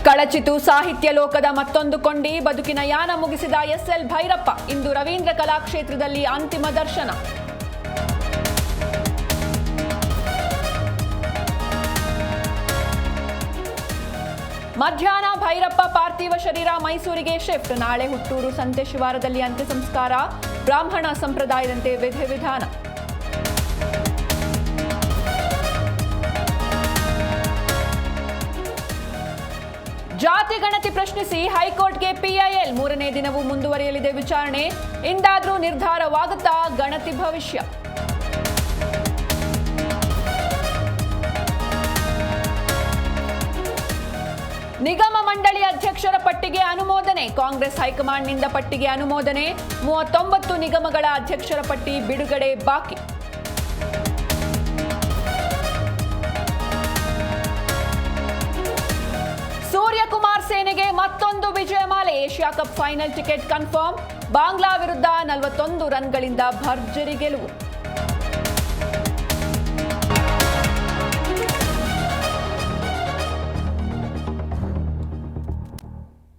ಕಳಚಿತು ಸಾಹಿತ್ಯ ಲೋಕದ ಮತ್ತೊಂದು ಕೊಂಡಿ, ಬದುಕಿನ ಯಾನ ಮುಗಿಸಿದ ಎಸ್ಎಲ್ ಭೈರಪ್ಪ. ಇಂದು ರವೀಂದ್ರ ಕಲಾಕ್ಷೇತ್ರದಲ್ಲಿ ಅಂತಿಮ ದರ್ಶನ. ಮಧ್ಯಾಹ್ನ ಭೈರಪ್ಪ ಪಾರ್ಥಿವ ಶರೀರ ಮೈಸೂರಿಗೆ ಶಿಫ್ಟ್. ನಾಳೆ ಹುಟ್ಟೂರು ಸಂತೆ ಶಿವಾರದಲ್ಲಿ ಅಂತ್ಯ ಸಂಸ್ಕಾರ. ಬ್ರಾಹ್ಮಣ ಸಂಪ್ರದಾಯದಂತೆ ವಿಧಿವಿಧಾನ. ಜಾತಿ ಗಣತಿ ಪ್ರಶ್ನಿಸಿ ಹೈಕೋರ್ಟ್ಗೆ ಪಿಐಎಲ್. 3ನೇ ದಿನವೂ ಮುಂದುವರಿಯಲಿದೆ ವಿಚಾರಣೆ. ಇಂದಾದ್ರೂ ನಿರ್ಧಾರವಾಗುತ್ತಾ ಗಣತಿ ಭವಿಷ್ಯ. ನಿಗಮ ಮಂಡಳಿ ಅಧ್ಯಕ್ಷರ ಪಟ್ಟಿಗೆ ಅನುಮೋದನೆ. ಕಾಂಗ್ರೆಸ್ ಹೈಕಮಾಂಡ್ನಿಂದ ಪಟ್ಟಿಗೆ ಅನುಮೋದನೆ. 39 ನಿಗಮಗಳ ಅಧ್ಯಕ್ಷರ ಪಟ್ಟಿ ಬಿಡುಗಡೆ ಬಾಕಿ. ಸೂರ್ಯಕುಮಾರ್ ಸೇನೆಗೆ ಮತ್ತೊಂದು ವಿಜಯಮಾಲೆ. Asia cup final ticket confirm. Bangla ವಿರುದ್ಧ 41 ರನ್ಗಳಿಂದ ಭರ್ಜರಿ ಗೆಲುವು.